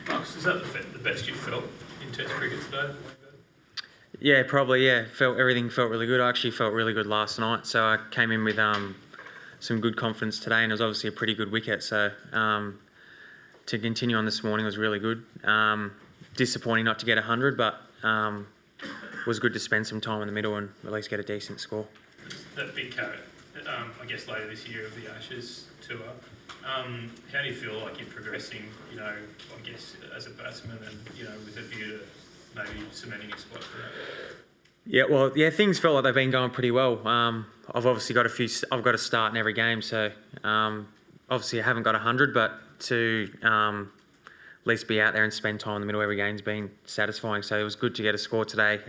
Marcus, is that the best you've felt in Test cricket today? Yeah, probably. Yeah, everything felt really good. I actually felt really good last night, so I came in with some good confidence today, and it was obviously a pretty good wicket. So to continue on this morning was really good. Disappointing not to get 100, but was good to spend some time in the middle and at least get a decent score. That big carrot, I guess later this year of the Ashes tour. How do you feel like you're progressing? I guess as a batsman, and with a view to maybe cementing a spot for that. Yeah, things felt like they've been going pretty well. I've obviously got I've got a start in every game, so obviously I haven't got 100, but to at least be out there and spend time in the middle of every game's been satisfying. So it was good to get a score today.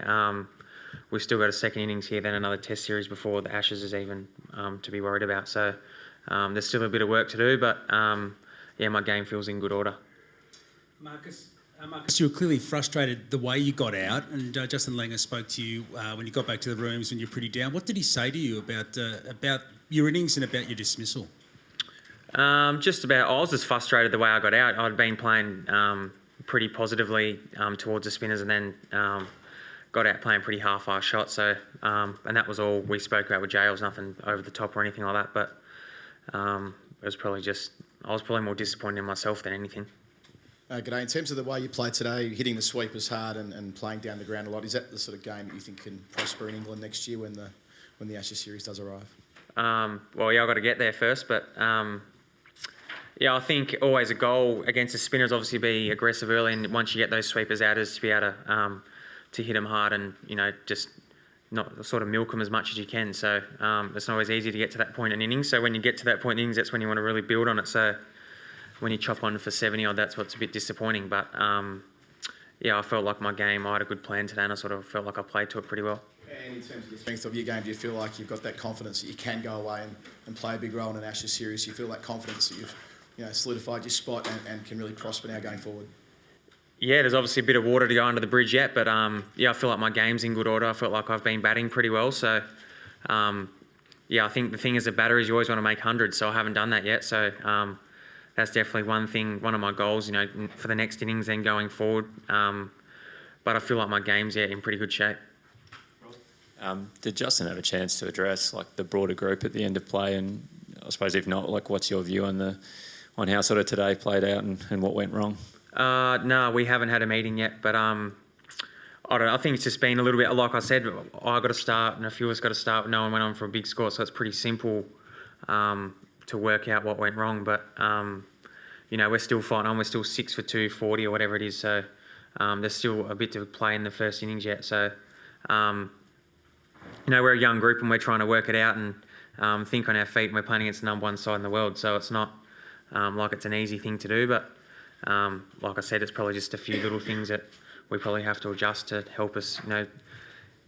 We've still got a second innings here, then another Test series before the Ashes is even to be worried about. So there's still a bit of work to do, but my game feels in good order. Marcus, you were clearly frustrated the way you got out, and Justin Langer spoke to you when you got back to the rooms when you're pretty down. What did he say to you about your innings and about your dismissal? I was just frustrated the way I got out. I'd been playing pretty positively towards the spinners, and then got out playing pretty half-assed shots. So, and that was all we spoke about with Jay. It was nothing over the top or anything like that. But it was probably I was probably more disappointed in myself than anything. G'day. In terms of the way you played today, hitting the sweepers hard and playing down the ground a lot, is that the sort of game that you think can prosper in England next year when the Ashes series does arrive? I've got to get there first, but I think always a goal against the spinners obviously be aggressive early, and once you get those sweepers out, is to be able to hit them hard and just not sort of milk them as much as you can. So it's not always easy to get to that point in innings. So when you get to that point in innings, that's when you want to really build on it. So when you chop on for 70 odd, that's what's a bit disappointing. But I felt like my game, I had a good plan today, and I sort of felt like I played to it pretty well. And in terms of the strength of your game, do you feel like you've got that confidence that you can go away and play a big role in an Ashes series? Do you feel that confidence that you've solidified your spot and can really prosper now going forward? Yeah, there's obviously a bit of water to go under the bridge yet, but I feel like my game's in good order. I felt like I've been batting pretty well. So I think the thing as a batter is you always want to make 100, so I haven't done that yet. So that's definitely one of my goals, for the next innings then going forward. But I feel like my game's in pretty good shape. Did Justin have a chance to address the broader group at the end of play? And I suppose if not, what's your view on how sort of today played out and what went wrong? No, we haven't had a meeting yet, but I don't know. I think it's just been a little bit, like I said, I got to start and a few of us got to start. No one went on for a big score, so it's pretty simple to work out what went wrong. But we're still fighting on. We're still 6 for 240 or whatever it is. So there's still a bit to play in the first innings yet. So we're a young group and we're trying to work it out and think on our feet. And we're playing against the number one side in the world, so it's not like it's an easy thing to do. But like I said, it's probably just a few little things that we probably have to adjust to help us,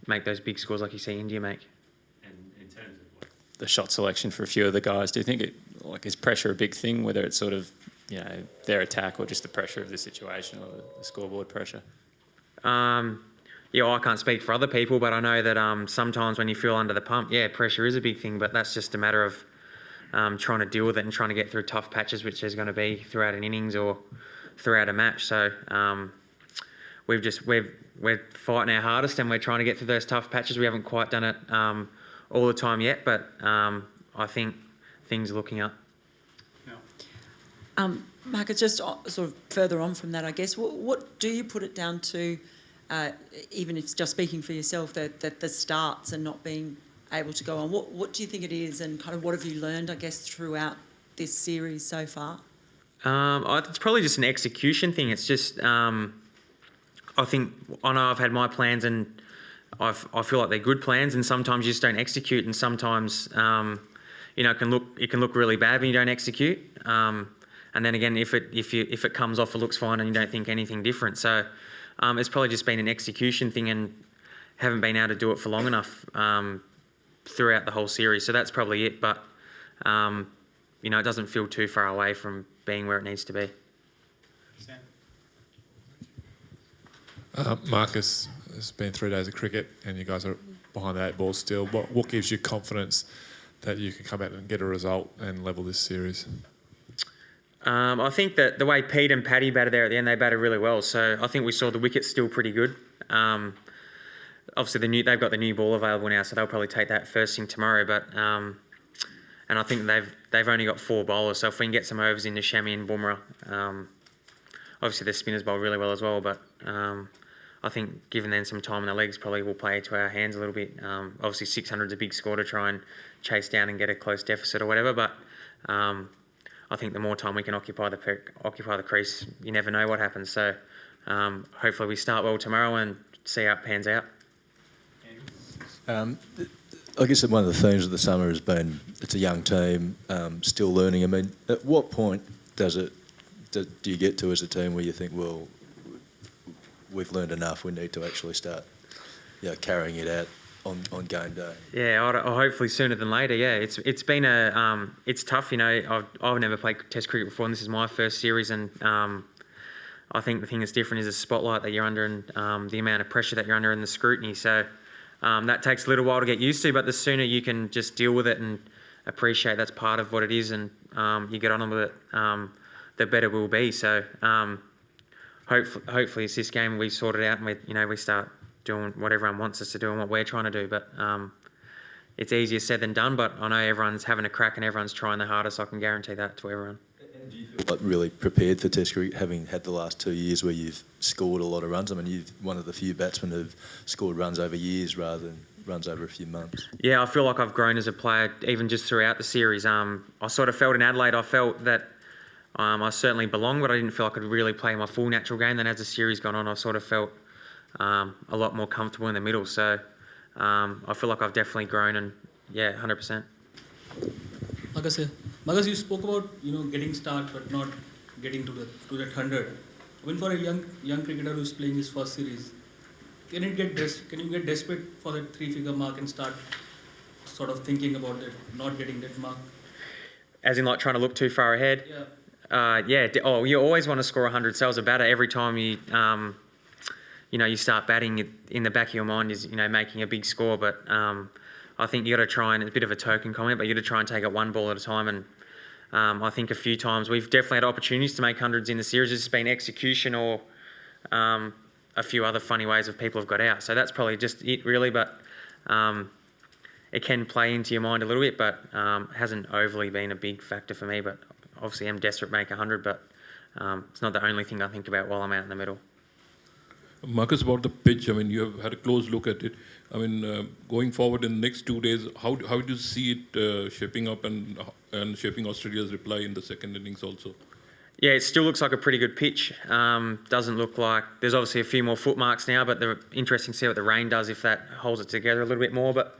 make those big scores like you see India make. And in terms of the shot selection for a few of the guys, do you think is pressure a big thing, whether it's sort of their attack or just the pressure of the situation or the scoreboard pressure? I can't speak for other people, but I know that sometimes when you feel under the pump, pressure is a big thing, but that's just a matter of trying to deal with it and trying to get through tough patches, which there's going to be throughout an innings or throughout a match. So we're fighting our hardest and we're trying to get through those tough patches. We haven't quite done it all the time yet, but I think things are looking up. Marcus, just sort of further on from that, I guess, what do you put it down to, even if it's just speaking for yourself, that the starts and not being able to go on? What do you think it is, and kind of what have you learned, I guess, throughout this series so far? It's probably just an execution thing. It's just, I know I've had my plans and I feel like they're good plans, and sometimes you just don't execute, and sometimes it can look really bad when you don't execute. And then again, if it comes off, it looks fine, and you don't think anything different. So it's probably just been an execution thing, and haven't been able to do it for long enough throughout the whole series. So that's probably it. But it doesn't feel too far away from being where it needs to be. Marcus, it's been 3 days of cricket, and you guys are behind the 8 ball still. What gives you confidence that you can come out and get a result and level this series? I think that the way Pete and Paddy batted there at the end, they batted really well. So I think we saw the wickets still pretty good. Obviously, they've got the new ball available now, so they'll probably take that first thing tomorrow. But and I think they've only got 4 bowlers, so if we can get some overs into Shami and Bumrah, obviously the spinners bowl really well as well. But I think giving them some time in the legs probably will play to our hands a little bit. Obviously, 600 is a big score to try and chase down and get a close deficit or whatever. But I think the more time we can occupy the crease, you never know what happens. So hopefully we start well tomorrow and see how it pans out. I guess that one of the themes of the summer has been it's a young team, still learning. I mean, at what point do you get to as a team where you think, well, we've learned enough, we need to actually start carrying it out on game day? Yeah, hopefully sooner than later. Yeah, it's been it's tough. I've never played Test cricket before, and this is my first series. And I think the thing that's different is the spotlight that you're under and the amount of pressure that you're under and the scrutiny. So that takes a little while to get used to. But the sooner you can just deal with it and appreciate that's part of what it is, and you get on with it, the better we'll be. So hopefully it's this game we sort it out and we start doing what everyone wants us to do and what we're trying to do. But it's easier said than done, but I know everyone's having a crack and everyone's trying their hardest. I can guarantee that to everyone. And do you feel like really prepared for Test cricket, having had the last 2 years where you've scored a lot of runs? I mean, you're one of the few batsmen who've scored runs over years rather than runs over a few months. Yeah, I feel like I've grown as a player, even just throughout the series. I sort of felt in Adelaide, I felt that I certainly belonged, but I didn't feel I could really play my full natural game. Then as the series gone on, I sort of felt a lot more comfortable in the middle. So I feel like I've definitely grown, and 100%. Marcus, you spoke about getting start but not getting to that 100. I mean, for a young cricketer who's playing his first series, can you get desperate for that 3-figure mark and start sort of thinking about that, not getting that mark? As in, like, trying to look too far ahead? Yeah. You always want to score 100 as a batter. Every time you you start batting, in the back of your mind is making a big score. But I think you got to try, and it's a bit of a token comment, but you got to try and take it one ball at a time. And I think a few times we've definitely had opportunities to make hundreds in the series. It's been execution or a few other funny ways of people have got out. So that's probably just it, really. But it can play into your mind a little bit, but hasn't overly been a big factor for me. But obviously, I'm desperate to make 100, but it's not the only thing I think about while I'm out in the middle. Marcus, about the pitch, I mean, you have had a close look at it. I mean, going forward in the next 2 days, how do you see it shaping up and shaping Australia's reply in the second innings also? Yeah, it still looks like a pretty good pitch. Doesn't look like... There's obviously a few more footmarks now, but they're interesting to see what the rain does if that holds it together a little bit more. But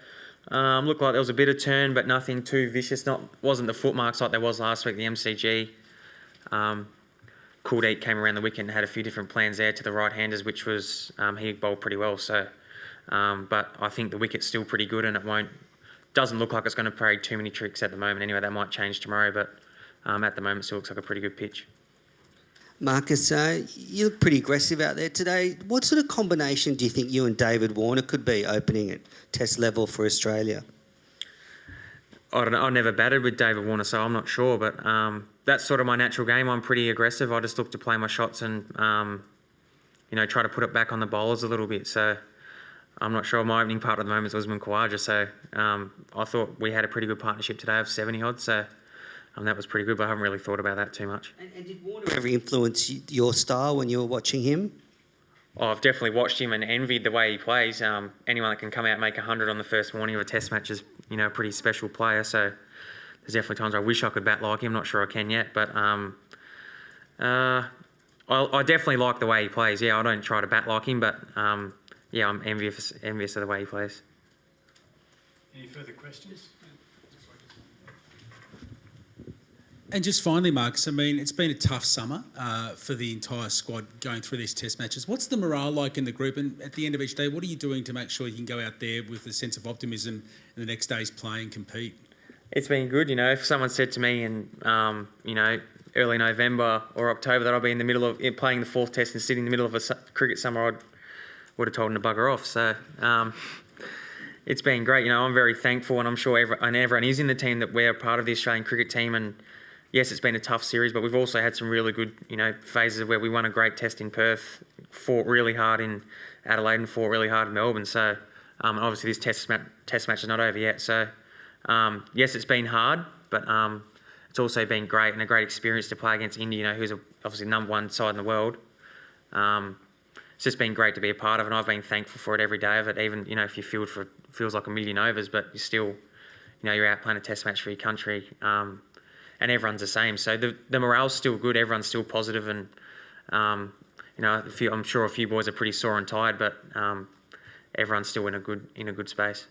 looked like there was a bit of turn, but nothing too vicious. Wasn't the footmarks like there was last week, the MCG. Kuldeep came around the wicket and had a few different plans there to the right-handers, which was... he bowled pretty well. So, but I think the wicket's still pretty good, and it doesn't look like it's going to parade too many tricks at the moment. Anyway, that might change tomorrow, but at the moment, it still looks like a pretty good pitch. Marcus, you look pretty aggressive out there today. What sort of combination do you think you and David Warner could be opening at Test level for Australia? I don't know. I never batted with David Warner, so I'm not sure. But that's sort of my natural game. I'm pretty aggressive. I just look to play my shots and try to put it back on the bowlers a little bit. So I'm not sure. My opening part at the moment is Usman Khawaja. So I thought we had a pretty good partnership today of 70 odd. So that was pretty good, but I haven't really thought about that too much. And did Warner ever influence your style when you were watching him? Oh, I've definitely watched him and envied the way he plays. Anyone that can come out and make 100 on the first morning of a Test match is, a pretty special player. So there's definitely times where I wish I could bat like him. Not sure I can yet, but I definitely like the way he plays. Yeah, I don't try to bat like him, but I'm envious of the way he plays. Any further questions? And just finally, Marcus, I mean, it's been a tough summer for the entire squad going through these Test matches. What's the morale like in the group? And at the end of each day, what are you doing to make sure you can go out there with a sense of optimism and the next day's play and compete? It's been good. If someone said to me in, early November or October that I'll be in the middle of playing the 4th Test and sitting in the middle of a cricket summer, I would have told them to bugger off. So it's been great. I'm very thankful, and I'm sure everyone is in the team that we're part of the Australian cricket team. And yes, it's been a tough series, but we've also had some really good, phases where we won a great test in Perth, fought really hard in Adelaide and fought really hard in Melbourne. So obviously this test match is not over yet. So yes, it's been hard, but it's also been great and a great experience to play against India, who's obviously number one side in the world. It's just been great to be a part of, and I've been thankful for it every day of it. Even if you feels like a million overs, but you're still, you're out playing a test match for your country, and everyone's the same. So the morale's still good. Everyone's still positive, and I'm sure a few boys are pretty sore and tired, but everyone's still in a good space.